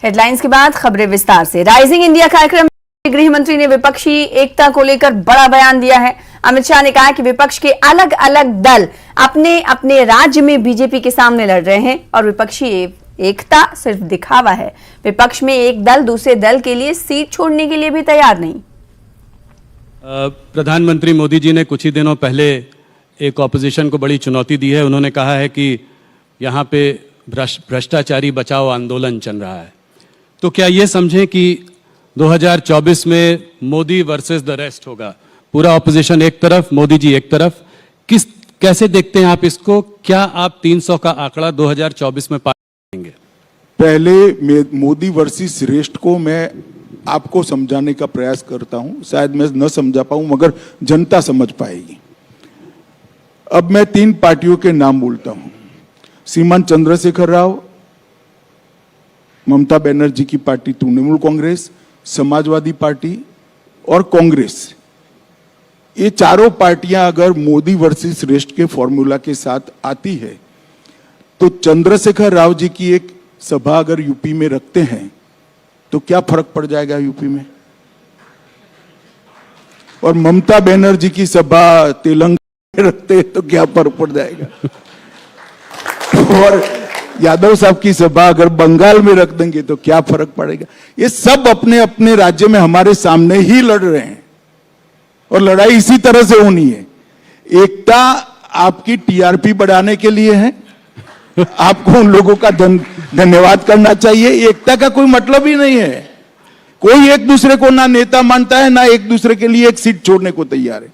Headlines के बाद खबरें विस्तार से। राइजिंग इंडिया कार्यक्रम में गृह मंत्री ने विपक्षी एकता को लेकर बड़ा बयान दिया है। अमित शाह ने कहा कि विपक्ष के अलग अलग दल अपने अपने राज्य में बीजेपी के सामने लड़ रहे हैं और विपक्षी एकता सिर्फ दिखावा है। विपक्ष में एक दल दूसरे दल के लिए सीट छोड़ने के लिए भी तैयार नहीं। प्रधानमंत्री मोदी जी ने कुछ ही दिनों पहले एक ऑपोजिशन को बड़ी चुनौती दी है। उन्होंने कहा है कि यहाँ पे भ्रष्टाचारी बचाओ आंदोलन चल रहा है। तो क्या ये समझें कि 2024 में मोदी वर्सेस द रेस्ट होगा, पूरा ऑपोजिशन एक तरफ, मोदी जी एक तरफ। कैसे देखते हैं आप इसको? क्या आप 300 का आंकड़ा 2024 में पाएंगे? पहले मोदी वर्सेस रेस्ट को मैं आपको समझाने का प्रयास करता हूं। शायद मैं न समझा पाऊं मगर जनता समझ पाएगी। अब मैं 3 पार्टियों के नाम बोलता हूं। श्रीमान चंद्रशेखर राव, ममता बनर्जी की पार्टी तृणमूल कांग्रेस, समाजवादी पार्टी और कांग्रेस। ये चारों पार्टियां अगर मोदी वर्सेस रेस्ट के फॉर्मूला के साथ आती है तो चंद्रशेखर राव जी की एक सभा अगर यूपी में रखते हैं तो क्या फर्क पड़ जाएगा यूपी में, और ममता बनर्जी की सभा तेलंगाना में रखते हैं तो क्या फर्क पड़ जाएगा, और यादव साहब की सभा अगर बंगाल में रख देंगे तो क्या फर्क पड़ेगा। ये सब अपने अपने राज्य में हमारे सामने ही लड़ रहे हैं और लड़ाई इसी तरह से होनी है। एकता आपकी टीआरपी बढ़ाने के लिए है। आपको उन लोगों का धन्यवाद करना चाहिए। एकता का कोई मतलब ही नहीं है। कोई एक दूसरे को ना नेता मानता है, ना एक दूसरे के लिए एक सीट छोड़ने को तैयार है।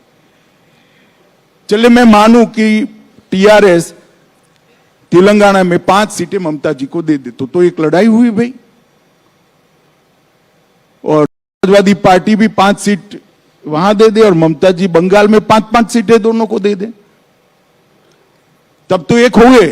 चलिए मैं मानूं कि टीआरएस तेलंगाना में 5 सीटें ममता जी को दे दे तो एक लड़ाई हुई भाई, और समाजवादी पार्टी भी 5 सीट वहां दे दे और ममता जी बंगाल में 5-5 सीटें दोनों को दे दे, तब तो एक हुए।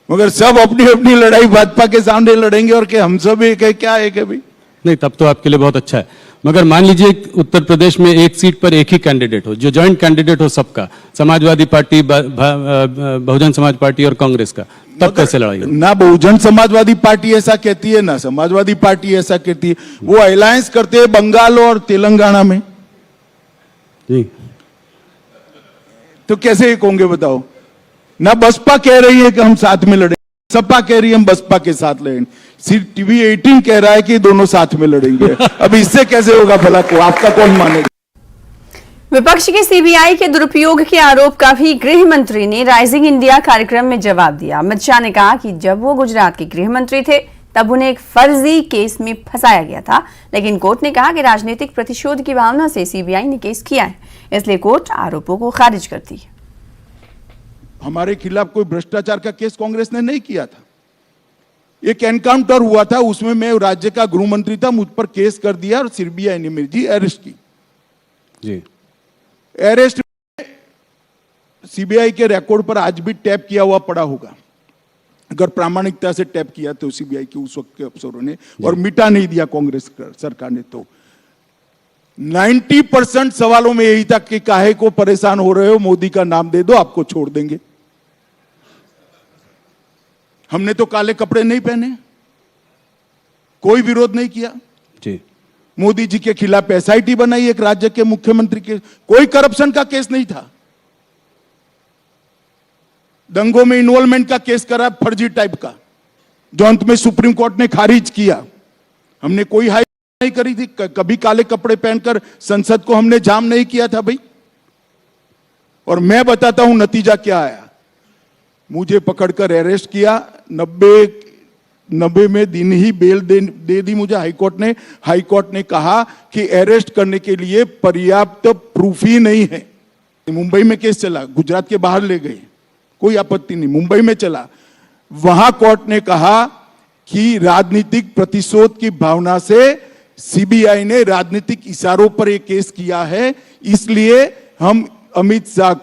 मगर सब अपनी अपनी लड़ाई भाजपा के सामने लड़ेंगे और कि हम सब एक है, क्या एक है भाई? नहीं, तब तो आपके लिए बहुत अच्छा है। मगर मान लीजिए उत्तर प्रदेश में एक सीट पर एक ही कैंडिडेट हो, जो जॉइंट कैंडिडेट हो सबका, समाजवादी पार्टी, बहुजन समाज पार्टी और कांग्रेस का, तब कैसे लड़ाई हो? ना बहुजन समाजवादी पार्टी ऐसा कहती है, ना समाजवादी पार्टी ऐसा कहती है। वो अलायंस करते हैं बंगाल और तेलंगाना में जी। तो कैसे एक होंगे बताओ? ना बसपा कह रही है कि हम साथ में लड़ेंगे, सपा कह रही है हम बसपा के साथ लड़ेंगे, सिर्फ टीवी 18 कह रहा है कि दोनों साथ में लड़ेंगे। अब इससे कैसे होगा भला? को आपका कौन मानेगा? विपक्ष के सीबीआई के दुरुपयोग के आरोप का भी गृह मंत्री ने राइजिंग इंडिया कार्यक्रम में जवाब दिया। अमित शाह ने कहा कि जब वो गुजरात के गृह मंत्री थे तब उन्हें एक फर्जी केस में फंसाया गया था, लेकिन कोर्ट ने कहा कि राजनीतिक प्रतिशोध की भावना से सीबीआई ने केस किया है, इसलिए कोर्ट आरोपों को खारिज करती है। हमारे खिलाफ कोई भ्रष्टाचार का केस कांग्रेस ने नहीं किया था। एक एनकाउंटर हुआ था, उसमें मैं राज्य का गृह मंत्री था, मुझ पर केस कर दिया और सीबीआई ने मेरी अरेस्ट की जी। अरेस्ट सीबीआई के रिकॉर्ड पर आज भी टैप किया हुआ पड़ा होगा। अगर प्रामाणिकता से टैप किया तो सीबीआई के उस वक्त के अफसरों ने, और मिटा नहीं दिया कांग्रेस सरकार ने। तो 90% सवालों में यही था कि काहे को परेशान हो रहे हो, मोदी का नाम दे दो आपको छोड़ देंगे। हमने तो काले कपड़े नहीं पहने, कोई विरोध नहीं किया जी। मोदी जी के खिलाफ एसआईटी बनाई एक राज्य के मुख्यमंत्री के, कोई करप्शन का केस नहीं था। दंगों में इन्वॉल्वमेंट का केस करा फर्जी टाइप का, जो अंत में सुप्रीम कोर्ट ने खारिज किया। हमने कोई हाई नहीं करी थी, कभी काले कपड़े पहनकर संसद को हमने जाम नहीं किया था भाई। और मैं बताता हूं नतीजा क्या आया। मुझे पकड़कर अरेस्ट किया, 90 में दिन ही बेल दे दी मुझे हाईकोर्ट ने। हाईकोर्ट ने कहा कि अरेस्ट करने के लिए पर्याप्त प्रूफ ही नहीं है। मुंबई में केस चला, गुजरात के बाहर ले गए, कोई आपत्ति नहीं, मुंबई में चला। वहां कोर्ट ने कहा कि राजनीतिक प्रतिशोध की भावना से सीबीआई ने राजनीतिक इशारों पर यह केस किया है, इसलिए हम अमित शाह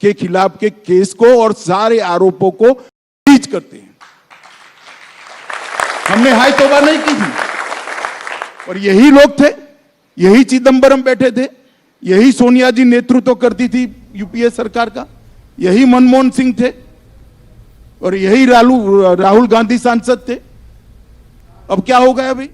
के खिलाफ के केस को और सारे आरोपों को खारिज करते हैं। हमने हाय तौबा नहीं की थी। और यही लोग थे, यही चिदंबरम बैठे थे, यही सोनिया जी नेतृत्व करती थी यूपीए सरकार का, यही मनमोहन सिंह थे और यही राहुल गांधी सांसद थे। अब क्या होगा अभी?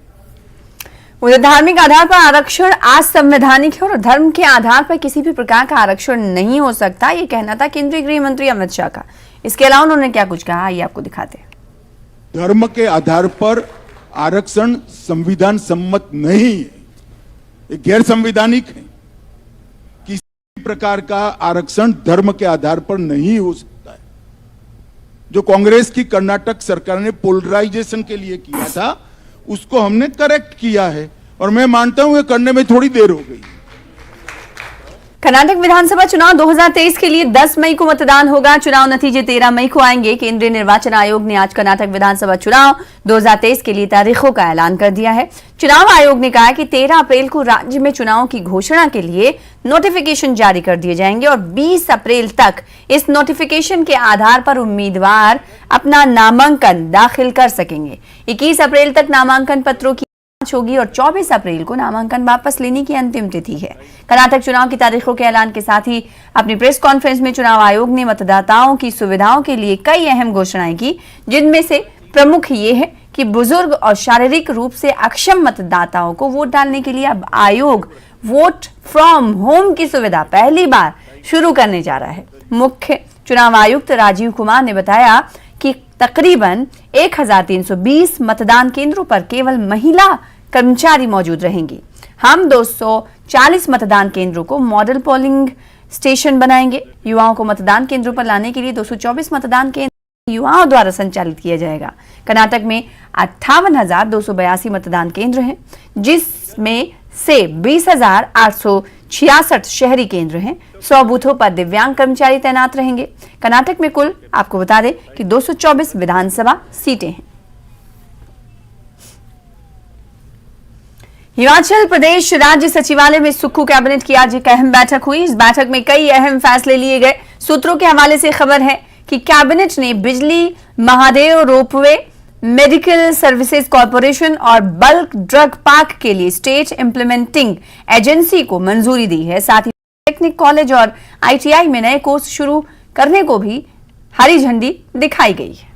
उधर धार्मिक आधार पर आरक्षण असंवैधानिक है और धर्म के आधार पर किसी भी प्रकार का आरक्षण नहीं हो सकता, ये कहना था केंद्रीय गृह मंत्री अमित शाह का। इसके अलावा उन्होंने क्या कुछ कहा, ये आपको दिखाते हैं। धर्म के आधार पर आरक्षण संविधान सम्मत नहीं है, ये गैर संवैधानिक है। किसी प्रकार का आरक्षण धर्म के आधार पर नहीं हो सकता है। जो कांग्रेस की कर्नाटक सरकार ने पोलराइजेशन के लिए किया था, उसको हमने करेक्ट किया है और मैं मानता हूं ये करने में थोड़ी देर हो गई। कर्नाटक विधानसभा चुनाव 2023 के लिए 10 मई को मतदान होगा। चुनाव नतीजे 13 मई को आएंगे। केंद्रीय निर्वाचन आयोग ने आज कर्नाटक विधानसभा चुनाव 2023 के लिए तारीखों का ऐलान कर दिया है। चुनाव आयोग ने कहा कि 13 अप्रैल को राज्य में चुनाव की घोषणा के लिए नोटिफिकेशन जारी कर दिए जाएंगे और 20 अप्रैल तक इस नोटिफिकेशन के आधार पर उम्मीदवार अपना नामांकन दाखिल कर सकेंगे। 21 अप्रैल तक नामांकन पत्रों की होगी और 24 अप्रैल को नामांकन वापस लेने की अंतिम तिथि है। कर्नाटक चुनाव की तारीखों के ऐलान के साथ ही अपनी प्रेस कॉन्फ्रेंस में चुनाव आयोग ने मतदाताओं की सुविधाओं के लिए कई अहम घोषणाएं की, जिनमें से प्रमुख ये है कि बुजुर्ग और शारीरिक रूप से अक्षम मतदाताओं को वोट डालने के लिए अब आयोग वोट फ्रॉम होम की सुविधा पहली बार शुरू करने जा रहा है। मुख्य चुनाव आयुक्त राजीव कुमार ने बताया कि तकरीबन 1320 मतदान केंद्रों पर केवल महिला कर्मचारी मौजूद रहेंगी। हम 240 मतदान केंद्रों को मॉडल पोलिंग स्टेशन बनाएंगे। युवाओं को मतदान केंद्रों पर लाने के लिए 224 मतदान केंद्र युवाओं द्वारा संचालित किया जाएगा। कर्नाटक में 58,282 मतदान केंद्र हैं, जिसमें से 20,866 शहरी केंद्र हैं। 100 बूथों पर दिव्यांग कर्मचारी तैनात रहेंगे। कर्नाटक में कुल आपको बता दें कि 224 विधानसभा सीटें हैं। हिमाचल प्रदेश राज्य सचिवालय में सुक्खू कैबिनेट की आज एक अहम बैठक हुई। इस बैठक में कई अहम फैसले लिए गए। सूत्रों के हवाले से खबर है कि कैबिनेट ने बिजली, Mahadev ropeway, medical services corporation और बल्क ड्रग पार्क के लिए स्टेट इंप्लीमेंटिंग एजेंसी को मंजूरी दी है। साथ ही टेक्निक कॉलेज और आईटीआई में नए कोर्स शुरू करने को भी हरी झंडी दिखाई गई है।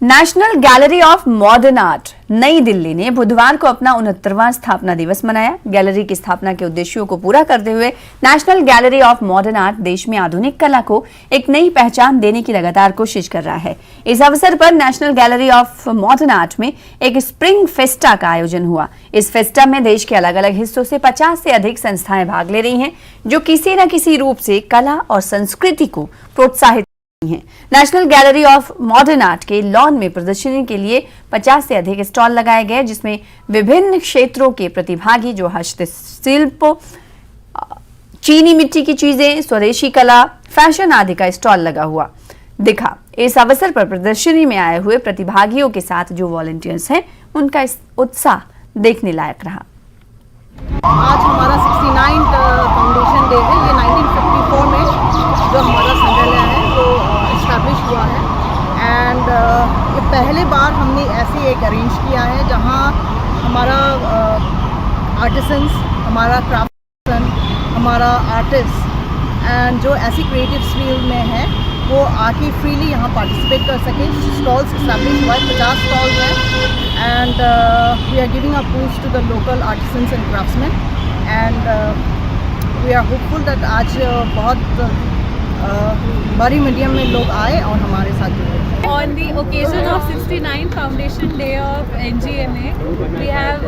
National gallery of modern art नई दिल्ली ने बुधवार को अपना 69वां स्थापना दिवस मनाया। गैलरी की स्थापना के उद्देश्यों को पूरा करते हुए national gallery of modern art देश में आधुनिक कला को एक नई पहचान देने की लगातार कोशिश कर रहा है। इस अवसर पर national gallery of modern art में एक स्प्रिंग फेस्टा का आयोजन हुआ। इस फेस्टा में देश के अलग अलग हिस्सों से 50 से अधिक संस्थाएं भाग ले रही हैं, जो किसी न किसी रूप से कला और संस्कृति को प्रोत्साहित है। National gallery of modern art के लॉन में प्रदर्शनी के लिए 50 से अधिक स्टॉल लगाए गए, जिसमें विभिन्न क्षेत्रों के प्रतिभागी जो हस्तशिल्प, चीनी मिट्टी की चीजें, स्वदेशी कला, फैशन आदि का स्टॉल लगा हुआ दिखा। इस अवसर पर प्रदर्शनी में आए हुए प्रतिभागियों के साथ जो वॉलंटियर्स हैं, उनका उत्साह देखने लायक रहा। आज हमारा 69th फाउंडेशन डे है। ये 1954 में जो हमारा संग्रहालय है वो इस्टेब्लिश हुआ है एंड ये पहले बार हमने ऐसे एक अरेंज किया है जहाँ हमारा आर्टिसंस, हमारा क्राफ्टसन, हमारा आर्टिस्ट एंड जो ऐसी क्रिएटिव फील्ड में है वो आके फ्रीली यहाँ पार्टिसिपेट कर सके। स्टॉल्स इस्टेब्लिश हुआ है, 50 स्टॉल्स हैं and we are giving a boost to the local artisans and craftsmen and we are hopeful that आज बहुत बड़ी मीडियम में लोग आए और हमारे साथ जुड़े। On the occasion of 69th Foundation Day of NGMA, we have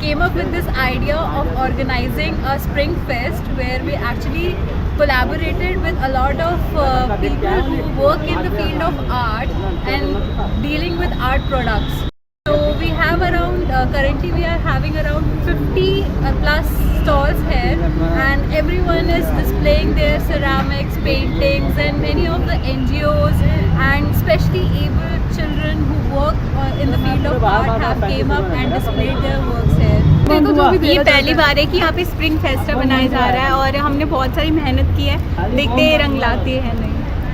came up with this idea of organizing a Spring Fest where we actually collaborated with a lot of people who work in the field of art and dealing with art products. So we have around, currently we are having around 50 plus stalls here and everyone is displaying their ceramics, paintings and many of the NGOs and especially able children who work in the field of art have came up and displayed their works here. ये पहली बार है कि यहाँ पे spring Festa बनाया जा रहा है और हमने बहुत सारी मेहनत की है, देखते हैं रंग लाते हैं नहीं।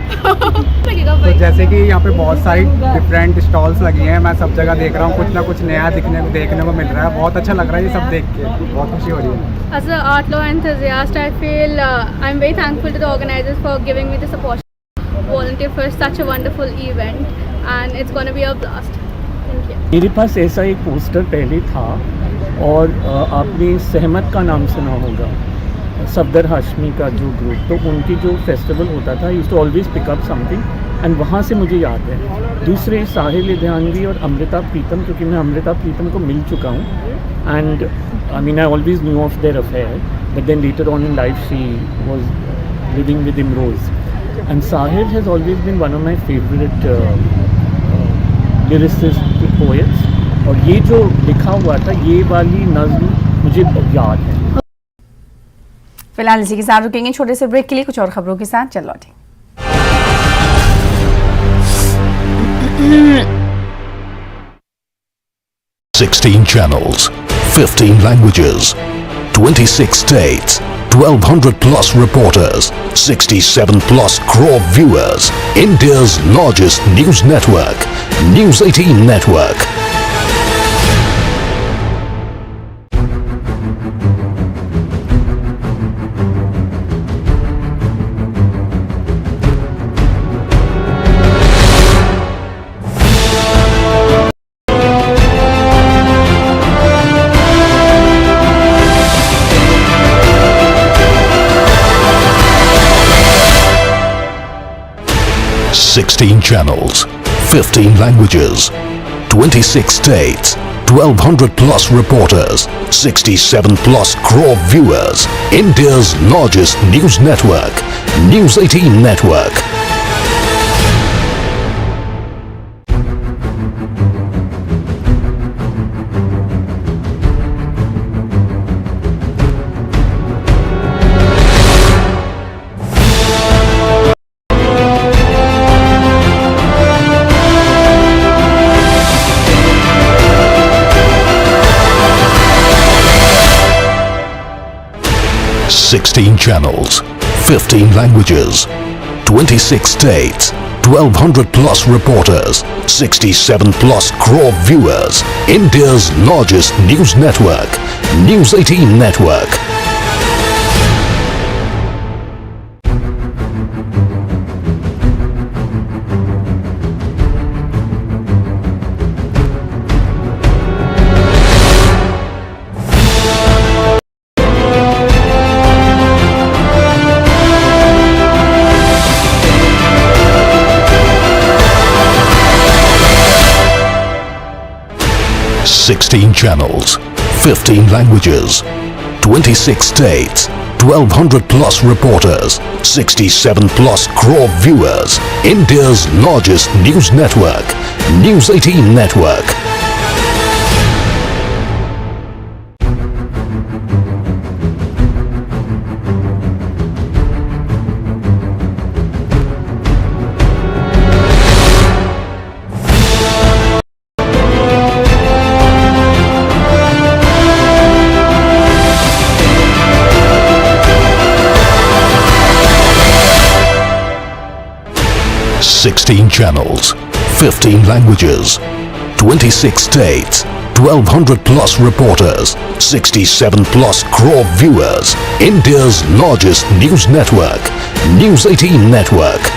तो जैसे कि यहाँ पे बहुत सारी डिफरेंट स्टॉल्स लगी हैं, मैं सब जगह देख रहा हूँ कुछ ना कुछ नया देखने को मिल रहा है। बहुत अच्छा लग रहा है ये सब देख के, बहुत खुशी हो रही है। As an art law enthusiast, I feel I'm very thankful to the organizers for giving me this opportunity to volunteer for such a wonderful event, and it's going to be a blast. Thank you. मेरे पास ऐसा एक poster पहले था और आपने सहमत का नाम सुना होगा, सफदर हाशमी का जो ग्रुप, तो उनकी जो फेस्टिवल होता था used to always pick up something and वहाँ से मुझे याद है। दूसरे साहिल लुधियानवी और अमृता प्रीतम, क्योंकि मैं अमृता प्रीतम को मिल चुका हूँ and I mean, I always knew of their affair, but then later on in life she was living with Imroz. And Sahil has always been one of my favorite lyricist poets. और ये जो लिखा हुआ था, ये वाली नज़्म मुझे याद है। फिलहाल इसी के साथ रुकेंगे छोटे से ब्रेक के लिए, कुछ और खबरों के साथ चल लौटें। 16 channels, 15 languages, 26 states, 1200 plus reporters, 67 plus crore viewers. India's largest news network, News 18 Network. Sixteen channels, 15 languages, 26 states, 1200 plus reporters, 67 plus crore viewers. India's largest news network, News 18 Network. Sixteen channels, 15 languages, 26 states, 1200 plus reporters, 67 plus crore viewers. India's largest news network, News 18 Network. Sixteen channels, 15 languages, 26 states, 1200 plus reporters, 67 plus crore viewers. India's largest news network, News 18 Network. Sixteen channels, 15 languages, 26 states, 1200 plus reporters, 67 plus crore viewers. India's largest news network, News 18 Network.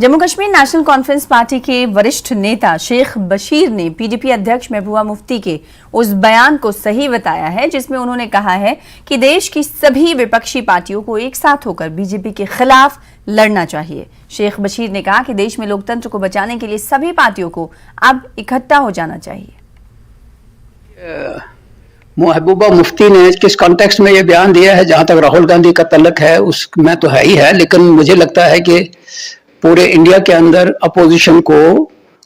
Jammu Kashmir national conference party के वरिष्ठ नेता शेख बशीर ने PDP अध्यक्ष महबूबा मुफ्ती के उस बयान को सही बताया है जिसमें उन्होंने कहा है कि देश की सभी विपक्षी पार्टियों को एक साथ होकर बीजेपी के खिलाफ लड़ना चाहिए। शेख बशीर ने कहा कि देश में लोकतंत्र को बचाने के लिए सभी पार्टियों को अब इकट्ठा हो जाना चाहिए। महबूबा मुफ्ती ने किस कॉन्टेक्स्ट में ये बयान दिया है, जहां तक राहुल गांधी का तल्लक है उसमें तो है ही है, लेकिन मुझे लगता है कि पूरे इंडिया के अंदर अपोजिशन को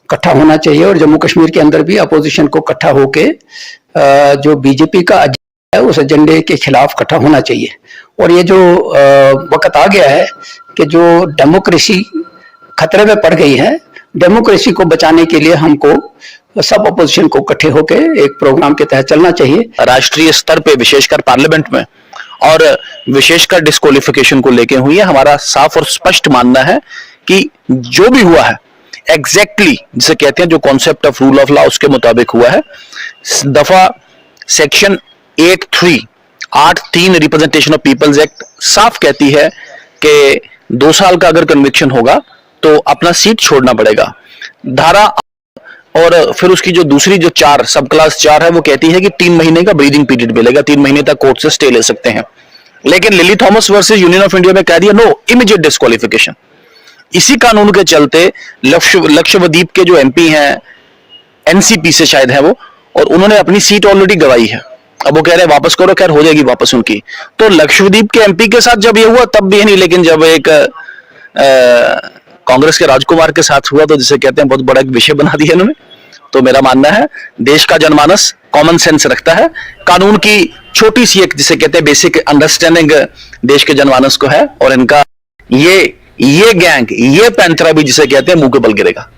इकट्ठा होना चाहिए और जम्मू कश्मीर के अंदर भी अपोजिशन को इकट्ठा होके जो बीजेपी का एजेंडा है उस एजेंडे के खिलाफ इकट्ठा होना चाहिए। और ये जो वक्त आ गया है कि जो डेमोक्रेसी खतरे में पड़ गई है डेमोक्रेसी को बचाने के लिए हमको सब अपोजिशन को इकट्ठे होकर एक प्रोग्राम के तहत चलना चाहिए। राष्ट्रीय स्तर पे विशेषकर पार्लियामेंट में और विशेषकर डिस्क्वालिफिकेशन को लेके हुई है। हमारा साफ और स्पष्ट मानना है कि जो भी हुआ है एग्जैक्टली जिसे कहते हैं जो concept of rule of law उसके मुताबिक हुआ है। दफा section 8(3) representation of people's act साफ कहती है कि 2 साल का अगर कन्विक्शन होगा तो अपना सीट छोड़ना पड़ेगा। धारा और फिर उसकी जो दूसरी जो 4 सब क्लास 4 है वो कहती है कि 3 महीने का ब्रीदिंग पीरियड मिलेगा, 3 महीने तक कोर्ट से स्टे ले सकते हैं। लेकिन lily Thomas versus union of India में कह दिया नो इमीडिएट डिस्क्वालिफिकेशन। इसी कानून के चलते लक्षद्वीप के जो एमपी हैं एनसीपी से शायद है वो, और उन्होंने अपनी सीट ऑलरेडी गवाई है। अब वो कह रहे हैं वापस करो, खैर हो जाएगी वापस उनकी। तो लक्षद्वीप के एमपी के साथ जब ये हुआ तब भी नहीं, लेकिन जब एक कांग्रेस के राजकुमार के साथ हुआ तो जिसे कहते हैं बहुत बड़ा एक विषय बना दिया इन्होंने। तो मेरा मानना है देश का जनमानस कॉमन सेंस रखता है, कानून की छोटी सी एक जिसे कहते हैं बेसिक अंडरस्टैंडिंग देश के जनमानस को है, और इनका ये गैंग ये पैंतरा भी जिसे कहते हैं मुंह के बल गिरेगा।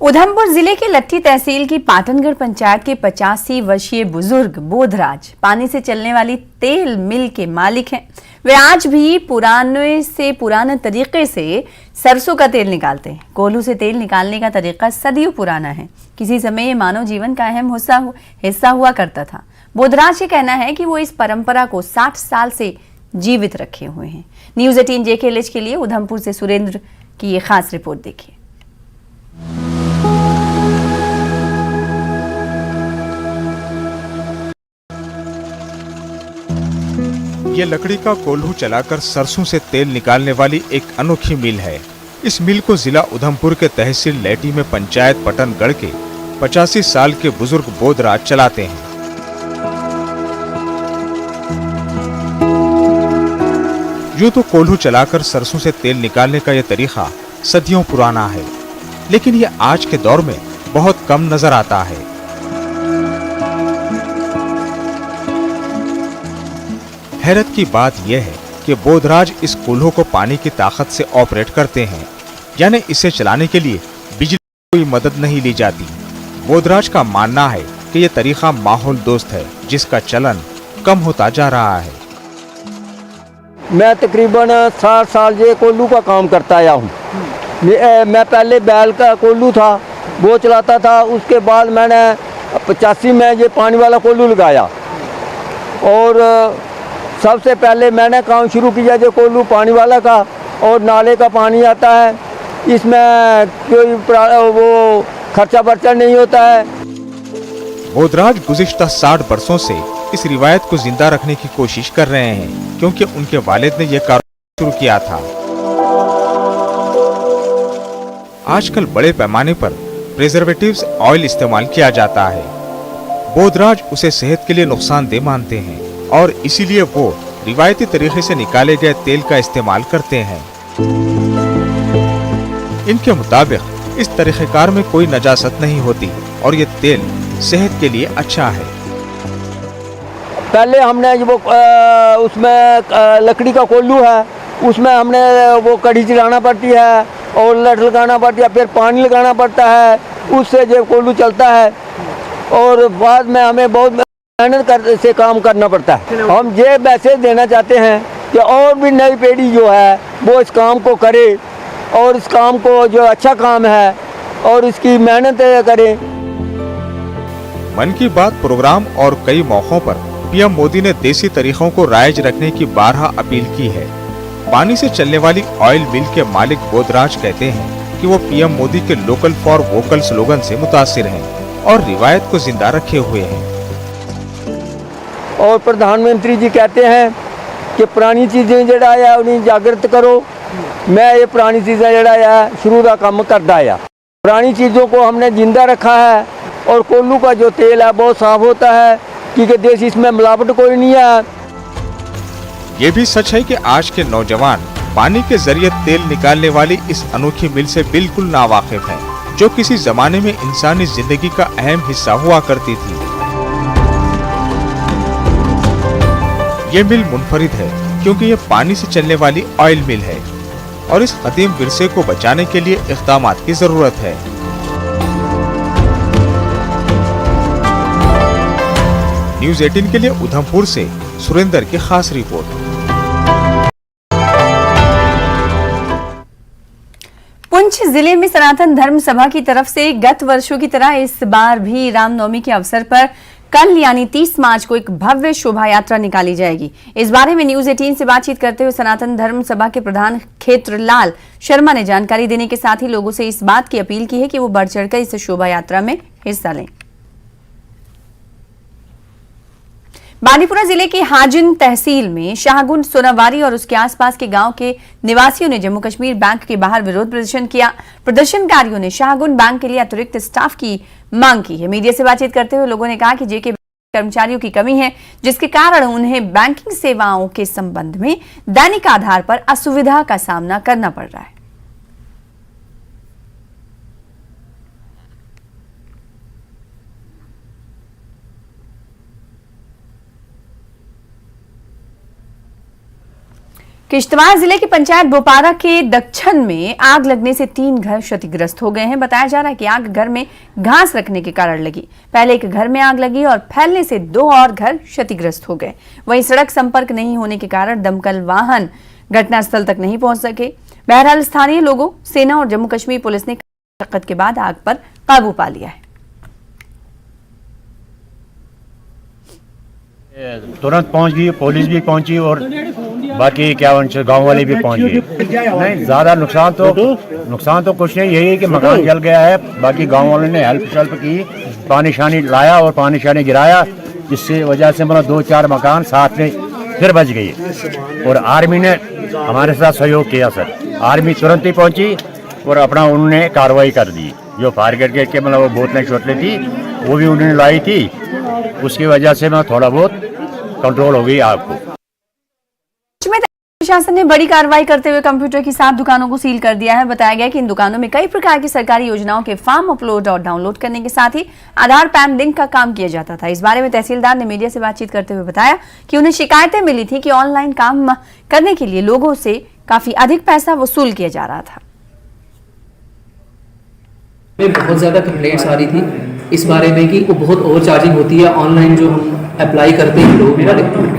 उधमपुर जिले के लट्ठी तहसील की पाटनगढ़ पंचायत के 85 वर्षीय बुजुर्ग बोधराज पानी से चलने वाली तेल मिल के मालिक हैं। वे आज भी पुराने तरीके से सरसों का तेल निकालते हैं। कोल्हू से तेल निकालने का तरीका सदियों पुराना है। किसी समय ये मानव जीवन का अहम हिस्सा हुआ करता था। बोधराज ये कहना है कि वो इस परंपरा को 60 साल से जीवित रखे हुए हैं। न्यूज़ 18 JKLH के लिए उधमपुर से सुरेंद्र की ये खास रिपोर्ट देखिए। ये लकड़ी का कोल्हू चलाकर सरसों से तेल निकालने वाली एक अनोखी मिल है। इस मिल को जिला उधमपुर के तहसील लैटी में पंचायत पटनगढ़ के 85 साल के बुजुर्ग बोधराज चलाते हैं। यूं तो कोल्हू चलाकर सरसों से तेल निकालने का यह तरीका सदियों पुराना है, लेकिन ये आज के दौर में बहुत कम नजर आता है। हैरत की बात यह है कि बोधराज इस कोल्हू को पानी की ताकत से ऑपरेट करते हैं, यानी इसे चलाने के लिए बिजली की कोई मदद नहीं ली जाती। बोधराज का मानना है कि यह तरीका माहौल दोस्त है, जिसका चलन कम होता जा रहा है। मैं तकरीबन 60 साल ये कोल्हू का काम करता आया हूँ। मैं पहले बैल का कोल्हू था वो चलाता था, उसके बाद मैंने 85 में ये पानी वाला कोल्हू लगाया, और सबसे पहले मैंने काम शुरू किया जो कोल्हू पानी वाला का, और नाले का पानी आता है, इसमें कोई वो खर्चा बर्चा नहीं होता है। बोधराज गुज़िश्ता 60 वर्षों से इस रिवायत को जिंदा रखने की कोशिश कर रहे हैं, क्योंकि उनके वालिद ने यह कारोबार शुरू किया था। आजकल बड़े पैमाने पर प्रिजर्वेटिव्स ऑयल इस्तेमाल किया जाता है। बोधराज उसे सेहत के लिए नुकसानदेह मानते हैं, और इसीलिए वो रिवायती तरीके से निकाले गए तेल का इस्तेमाल करते हैं। इनके मुताबिक इस तरीक़ेकार में कोई नजासत नहीं होती, और ये तेल सेहत के लिए अच्छा है। पहले हमने वो उसमें लकड़ी का कोल्हू है, उसमें हमने वो कड़ी चलाना पड़ती है और लट लगाना पड़ती है, फिर पानी लगाना पड़ता है, उससे जो कोल्हू चलता है, और बाद में हमें बहुत मेहनत से काम करना पड़ता है। हम ये मैसेज देना चाहते हैं कि और भी नई पीढ़ी जो है वो इस काम को करे, और इस काम को जो अच्छा काम है और इसकी मेहनत करे। मन की बात प्रोग्राम और कई मौकों पर पीएम मोदी ने देसी तरीकों को राइज रखने की बारहा अपील की है। पानी से चलने वाली ऑयल मिल के मालिक बोधराज कहते हैं कि वो पीएम मोदी के लोकल फॉर वोकल स्लोगन से मुतासिर हैं और रिवायत को जिंदा रखे हुए हैं। और प्रधानमंत्री जी कहते हैं कि पुरानी चीजें जड़ा है उन्हें जागृत करो। मैं ये पुरानी चीज़ें जड़ा है शुरू का काम करता आया। पुरानी चीज़ों को हमने जिंदा रखा है, और कोल्हू का जो तेल है बहुत साफ होता है, क्योंकि देश इसमें मिलावट कोई नहीं है। ये भी सच है कि आज के नौजवान पानी के जरिए तेल निकालने वाली इस अनोखी मिल से बिल्कुल नावाकिफ हैं, जो किसी जमाने में इंसानी जिंदगी का अहम हिस्सा हुआ करती थी। ये मिल मुनफरिद है क्योंकि ये पानी से चलने वाली ऑयल मिल है। और इस कदीम विरसे को बचाने के लिए इक़दाम की जरूरत है। न्यूज़ 18 के लिए उधमपुर से सुरेंद्र की खास रिपोर्ट। पुंछ जिले में सनातन धर्म सभा की तरफ से गत वर्षों की तरह इस बार भी रामनवमी के अवसर पर कल यानी 30 मार्च को एक भव्य शोभा यात्रा निकाली जाएगी। इस बारे में न्यूज़ 18 से बातचीत करते हुए सनातन धर्म सभा के प्रधान क्षेत्रलाल शर्मा ने जानकारी देने के साथ ही लोगों से इस बात की अपील की है कि वो बढ़ चढ़कर इस शोभा यात्रा में हिस्सा लें। बांदीपुरा जिले की हाजिन तहसील में शाहगुंड सोनावारी और उसके आसपास के गांव के निवासियों ने जम्मू कश्मीर बैंक के बाहर विरोध प्रदर्शन किया। प्रदर्शनकारियों ने शाहगुंड बैंक के लिए अतिरिक्त स्टाफ की मांग की है। मीडिया से बातचीत करते हुए लोगों ने कहा कि जेके कर्मचारियों की कमी है, जिसके कारण उन्हें बैंकिंग सेवाओं के संबंध में दैनिक आधार पर असुविधा का सामना करना पड़ रहा है। किश्तवाड़ जिले की पंचायत बोपारा के दक्षिण में आग लगने से 3 घर क्षतिग्रस्त हो गए हैं। बताया जा रहा है कि आग घर में घास रखने के कारण लगी। पहले एक घर में आग लगी और फैलने से 2 और घर क्षतिग्रस्त हो गए। वहीं सड़क संपर्क नहीं होने के कारण दमकल वाहन घटनास्थल तक नहीं पहुंच सके। बहरहाल स्थानीय लोगों, सेना और जम्मू कश्मीर पुलिस ने मशक्कत के बाद आग पर काबू पा लिया है। तुरंत पहुंच गई, पुलिस भी पहुंची और बाकी क्या गांव वाले भी पहुंच गए। नहीं ज्यादा नुकसान तो कुछ नहीं, यही है कि मकान जल गया है। बाकी गांव वालों ने हेल्प की, पानी शानी लाया और पानी शानी गिराया, जिससे वजह से मतलब 2-4 मकान साथ में फिर बच गई। और आर्मी ने हमारे साथ सहयोग किया सर। आर्मी तुरंत ही पहुंची और अपना उन्होंने कार्रवाई कर दी। जो फायर ब्रिगेड के मतलब वो बोतलें शोतलें थी वो भी उन्होंने लाई थी, उसकी वजह से मैं थोड़ा बहुत कंट्रोल हो गई आग को। प्रशासन ने बड़ी कार्रवाई करते हुए कंप्यूटर की 7 दुकानों को सील कर दिया है। बताया गया कि इन दुकानों में कई प्रकार की सरकारी योजनाओं के फॉर्म अपलोड और डाउनलोड करने के साथ ही आधार पैन लिंक का काम किया जाता था। इस बारे में तहसीलदार ने मीडिया से बातचीत करते हुए बताया कि उन्हें शिकायतें मिली थी कि ऑनलाइन काम करने के लिए लोगों से काफी अधिक पैसा वसूल किया जा रहा था। बहुत ज़्यादा कंप्लेंट्स आ रही थी इस बारे में कि वो बहुत ओवर चार्जिंग होती है ऑनलाइन जो हम अप्लाई करते हैं लोग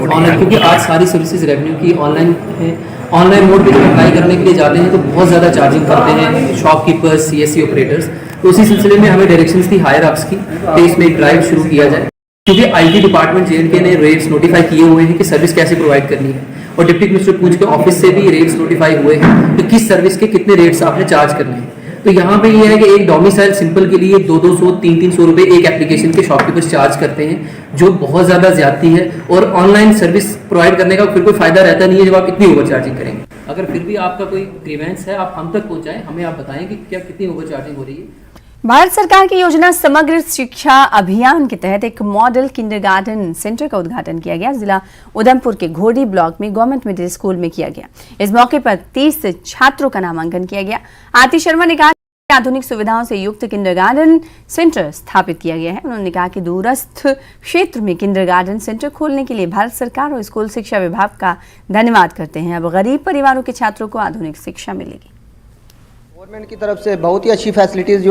ऑनलाइन, क्योंकि आज सारी सर्विसेज रेवेन्यू की ऑनलाइन है। ऑनलाइन मोड पे जब अप्लाई करने के लिए जाते हैं तो बहुत ज़्यादा चार्जिंग करते हैं शॉपकीपर्स, CSC ऑपरेटर्स। तो उसी सिलसिले में हमें डायरेक्शंस थी हायर अप्स की कि इसमें एक ड्राइव शुरू किया जाए, क्योंकि IT डिपार्टमेंट JNK ने रेट्स नोटिफाई किए हुए हैं कि सर्विस कैसे प्रोवाइड करनी है, और डिप्टी कमिश्नर पूछ के ऑफिस से भी रेट्स नोटिफाई हुए हैं कि किस सर्विस के कितने रेट्स आपने चार्ज करने हैं। तो यहाँ पे ये है कि एक डोमिसाइल सिंपल के लिए 200-200, 300-300 रुपए एक एप्लीकेशन के शॉपकीपर्स चार्ज करते हैं, जो बहुत ज्यादा ज्यादती है। और ऑनलाइन सर्विस प्रोवाइड करने का फिर कोई फायदा रहता नहीं है जब आप इतनी ओवर चार्जिंग करेंगे। अगर फिर भी आपका कोई ग्रीवेंस है, आप हम तक पहुंचाएं, हमें आप बताएं कि क्या कितनी ओवर चार्जिंग हो रही है। भारत सरकार की योजना समग्र शिक्षा अभियान के तहत एक मॉडल किंडरगार्टन सेंटर का उद्घाटन किया गया। जिला उधमपुर के घोड़ी ब्लॉक में गवर्नमेंट मिडिल स्कूल में किया गया। इस मौके पर 30 छात्रों का नामांकन किया गया। आरती शर्मा ने कहा कि आधुनिक सुविधाओं से युक्त किंडरगार्टन सेंटर स्थापित किया गया है। उन्होंने कहा कि दूरस्थ क्षेत्र में किंडरगार्टन सेंटर खोलने के लिए भारत सरकार और स्कूल शिक्षा विभाग का धन्यवाद करते हैं। अब गरीब परिवारों के छात्रों को आधुनिक शिक्षा मिलेगी। गवर्नमेंट की तरफ से बहुत ही अच्छी फैसिलिटीज़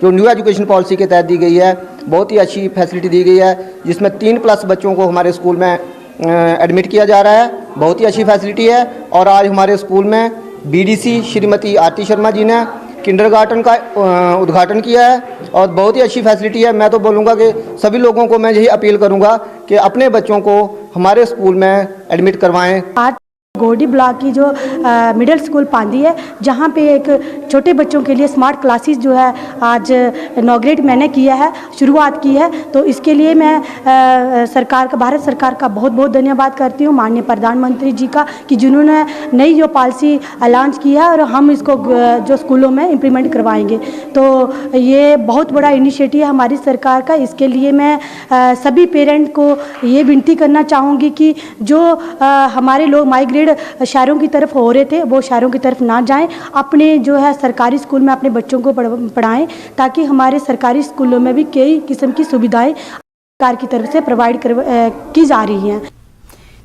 जो न्यू एजुकेशन पॉलिसी के तहत दी गई है, बहुत ही अच्छी फैसिलिटी दी गई है, जिसमें 3+ बच्चों को हमारे स्कूल में एडमिट किया जा रहा है। बहुत ही अच्छी फैसिलिटी है। और आज हमारे स्कूल में BDC श्रीमती आरती शर्मा जी ने किंडरगार्टन का उद्घाटन किया है और बहुत ही अच्छी फैसिलिटी है। मैं तो बोलूँगा कि सभी लोगों को मैं यही अपील करूँगा कि अपने बच्चों को हमारे स्कूल में एडमिट करवाएँ। घोड़ी ब्लॉक की जो मिडिल स्कूल पांदी है, जहाँ पे एक छोटे बच्चों के लिए स्मार्ट क्लासेस जो है आज इनॉग्रेट मैंने किया है, शुरुआत की है। तो इसके लिए मैं सरकार का, भारत सरकार का बहुत बहुत धन्यवाद करती हूँ, माननीय प्रधानमंत्री जी का, कि जिन्होंने नई जो पॉलिसी लॉन्च की है और हम इसको जो स्कूलों में इम्प्लीमेंट करवाएंगे। तो ये बहुत बड़ा इनिशिएटिव है हमारी सरकार का। इसके लिए मैं सभी पेरेंट को ये विनती करना चाहूँगी कि जो हमारे लोग माइग्रेट शहरों की तरफ हो रहे थे वो शहरों की तरफ ना जाएं, अपने जो है सरकारी स्कूल में अपने बच्चों को पढ़ाएं, ताकि हमारे सरकारी स्कूलों में भी कई किस्म की सुविधाएं सरकार की तरफ से प्रोवाइड की जा रही हैं।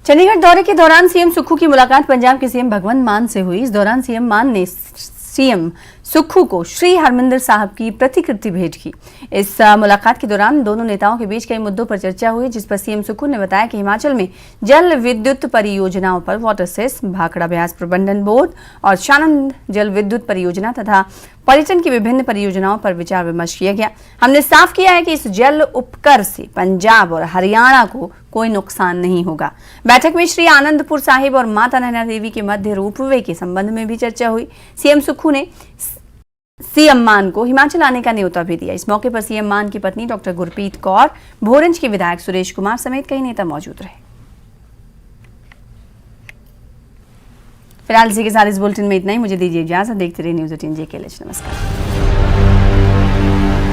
चंडीगढ़ दौरे के दौरान सीएम सुक्खू की मुलाकात पंजाब के सीएम भगवंत मान से हुई। इस दौरान सीएम मान ने सीएम सुक्खू को श्री हरमिंदर साहब की प्रतिकृति भेंट की। इस मुलाकात के दौरान दोनों नेताओं के बीच कई मुद्दों पर चर्चा हुई, जिस पर सीएम सुक्खू ने बताया कि हिमाचल में जल विद्युत परियोजनाओं पर वाटर सेस, भाखड़ा ब्यास प्रबंधन बोर्ड और शानंद जल विद्युत परियोजना तथा पर्यटन की विभिन्न परियोजनाओं पर विचार विमर्श किया गया। हमने साफ किया है कि इस जल उपकर से पंजाब और हरियाणा को कोई नुकसान नहीं होगा। बैठक में श्री आनंदपुर साहिब और माता नैना देवी के मध्य रोपवे के संबंध में भी चर्चा हुई। सीएम सुक्खू ने सीएम मान को हिमाचल आने का न्योता भी दिया। इस मौके पर सीएम मान की पत्नी डॉक्टर गुरप्रीत कौर, भोरंज के विधायक सुरेश कुमार समेत कई नेता मौजूद रहे। फिलहाल इसी के साथ इस बुलेटिन में इतना ही। मुझे दीजिए इजाजत। देखते रहिए न्यूज़ 18 JKLH। नमस्कार।